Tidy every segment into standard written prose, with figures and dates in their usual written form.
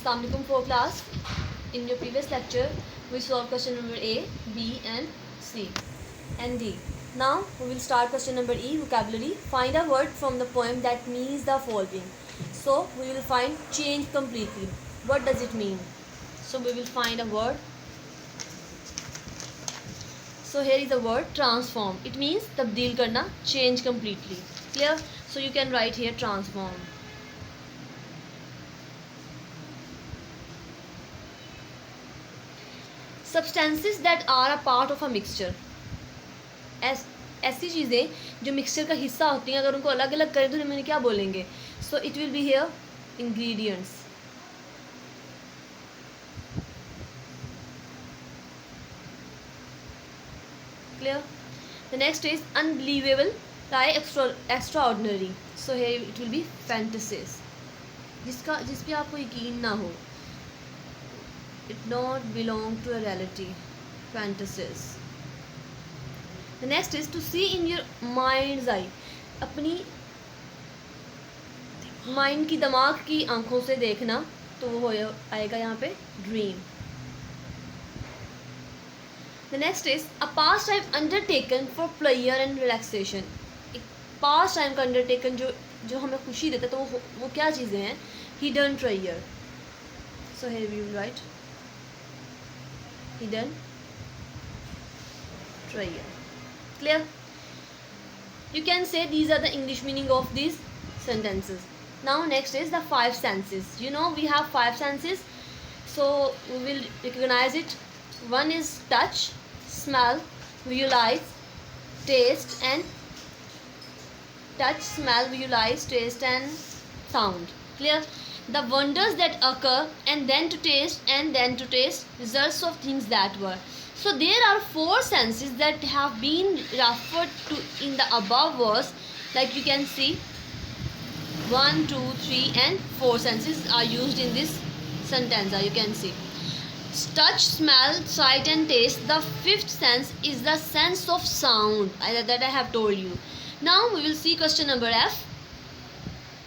Assalamu alaikum for class. In your previous lecture, we solved question number A, B and C and D. Now we will start question number E, vocabulary. Find a word from the poem that means the following. So we will find change completely. What does it mean? So we will find a word. So here is the word transform. It means tabdeel karna, change completely. Clear? So you can write here transform. Substances that are a part of a mixture. ऐसी चीज़ें जो mixture का हिस्सा होती हैं, अगर उनको अलग अलग करें तो हमें क्या बोलेंगे? So it will be here ingredients. Clear? The next is unbelievable, try extraordinary. So here it will be fantasies. जिस पे आपको यकीन ना हो. It not belong to a reality. Fantasies. The next is to see in your mind's eye. अपनी mind की, दिमाग की आंखों से देखना, तो वो आएगा यहाँ पे dream. The next is a pastime undertaken for pleasure and relaxation. एक पास्ट टाइम का अंडरटेकन जो हमें खुशी देता है, तो वो क्या चीज़ें हैं? Hidden treasure. So here we will write hidden treasure. Clear? You can say these are the English meaning of these sentences. Now next is the five senses. You know we have five senses, so we will recognize it. One is touch, smell, visualize, taste and touch, smell, visualize, taste and sound. Clear? The wonders that occur and then to taste results of things that were. So there are four senses that have been referred to in the above verse. Like you can see 1, 2, 3 and 4 senses are used in this sentence. You can see touch, smell, sight and taste. The fifth sense is the sense of sound that I have told you. Now we will see question number F.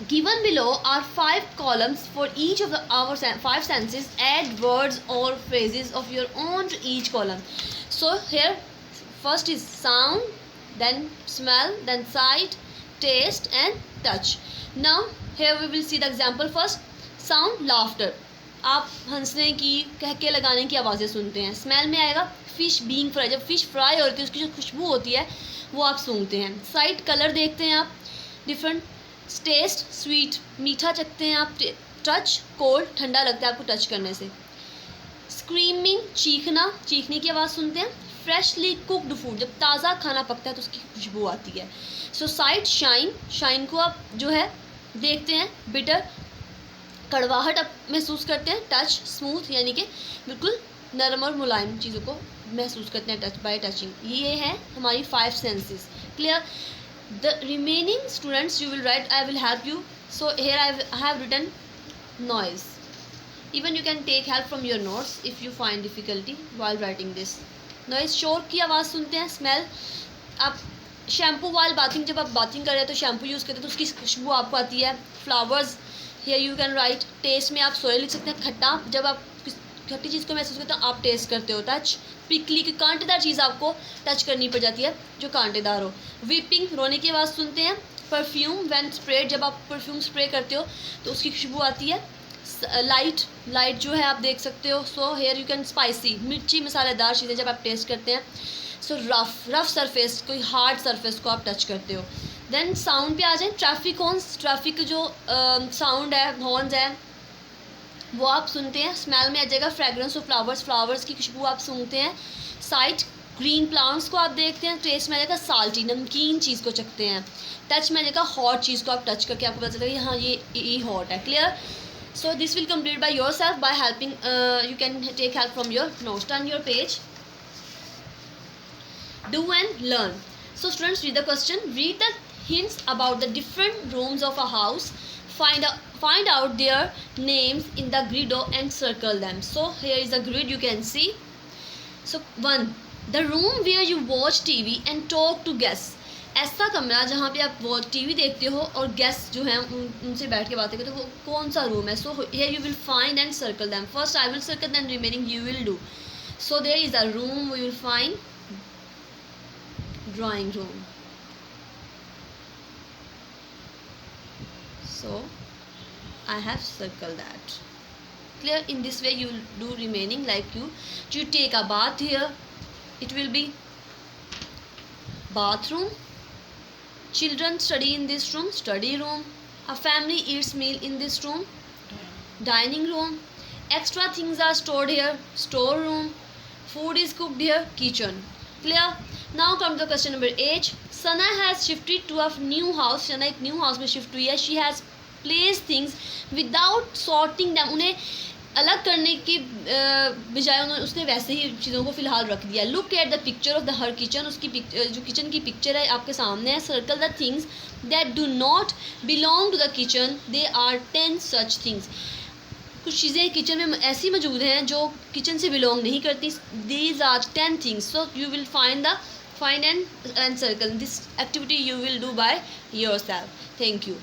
Given below are 5 columns for each of our 5 senses. Add words or phrases of your own to each column. So here first is sound, then smell, then sight, taste and touch. Now here we will see the example first. Sound, laughter. आप हंसने की, कहके लगाने की आवाज़ें सुनते हैं. Smell में आएगा फिश बीइंग फ्राई. जब फिश फ्राई होती है उसकी जो खुशबू होती है वो आप सूंघते हैं. साइट, कलर देखते हैं आप डिफरेंट. टेस्ट, स्वीट, मीठा चखते हैं आप. टच, कोल्ड, ठंडा लगता है आपको टच करने से. स्क्रीमिंग, चीखना, चीखने की आवाज़ सुनते हैं. फ्रेशली कुक्ड फूड, जब ताज़ा खाना पकता है तो उसकी खुशबू आती है. सो साइट, शाइन, शाइन को आप जो है देखते हैं. बिटर, कड़वाहट आप महसूस करते हैं. टच, स्मूथ यानी कि बिल्कुल नरम और मुलायम चीज़ों को महसूस करते हैं टच बाय टचिंग. ये है हमारी 5 senses. Clear? The remaining students you will write, I will help you. So here I have written noise. Even you can take help from your notes if you find difficulty while writing this. Noise, शोर की आवाज़ सुनते हैं. Smell, आप shampoo while bathing, जब आप bathing कर रहे हैं तो शैम्पू यूज़ करते हैं तो उसकी खुशबू आपको आती है. Flowers, here you can write. Test में आप सोया लिख सकते हैं. खट्टा, जब आप खट्टी चीज़ को महसूस करते हो आप टेस्ट करते हो. टच, पिकली की कांटेदार चीज़ आपको टच करनी पड़ जाती है जो कांटेदार हो. वीपिंग, रोने की आवाज़ सुनते हैं. परफ्यूम, व्हेन स्प्रेड, जब आप परफ्यूम स्प्रे करते हो तो उसकी खुशबू आती है. लाइट, लाइट जो है आप देख सकते हो. So here you can spicy, मिर्ची मसालेदार चीज़ें जब आप टेस्ट करते हैं. सो रफ सरफेस, कोई हार्ड सरफेस को आप टच करते हो. देन साउंड पे आ जाए. ट्रैफिक हॉर्न्स, ट्रैफिक जो साउंड है, हॉर्न्स है, वो आप सुनते हैं. स्मेल में आ जाएगा फ्रेगरेंस ऑफ फ्लावर्स, फ्लावर्स की खुशबू आप सूंघते हैं. साइट, ग्रीन प्लांट्स को आप देखते हैं. टेस्ट में आ जाएगा साल्टी, नमकीन चीज़ को चखते हैं. टच में आ जाएगा हॉट चीज़ को आप टच करके आपको पता चलेगा कि हाँ ये हॉट है. Clear? So this will complete by your self by helping. You can take help from your notes. Turn your page. Do and learn. So students, read the question. Read the hints about the different rooms of a house. Find out their names in the grid and circle them. So here is a grid you can see. So 1, the room where you watch TV and talk to guests. ऐसा कमरा जहाँ पे आप वो TV देखते हो और guest जो हैं उनसे बैठ के बातें करते हो, वो कौन सा रूम है? So here you will find and circle them. First I will circle, then remaining you will do. So there is a room, we will find drawing room. So I have circled that. Clear? In this way you will do remaining. Like you take a bath here, it will be bathroom. Children study in this room, study room. A family eats meal in this room, dining room. Extra things are stored here, store room. Food is cooked here, kitchen. Clear? Now come to question number 8. Sana has shifted to a new house. Sana एक new house में shift हुई है. She has placed things without sorting them. उन्हें अलग करने की बजाय उन्होंने उसने वैसे ही चीज़ों को फ़िलहाल रख दिया. Look at the picture of the her kitchen. उसकी जो किचन की पिक्चर है आपके सामने है. Circle the things that do not belong to the kitchen. They are 10 such things. कुछ चीज़ें किचन में ऐसी मौजूद हैं जो किचन से बिलोंग नहीं करती. These are 10 things. So you will find and circle. This activity you will do by yourself. Thank you.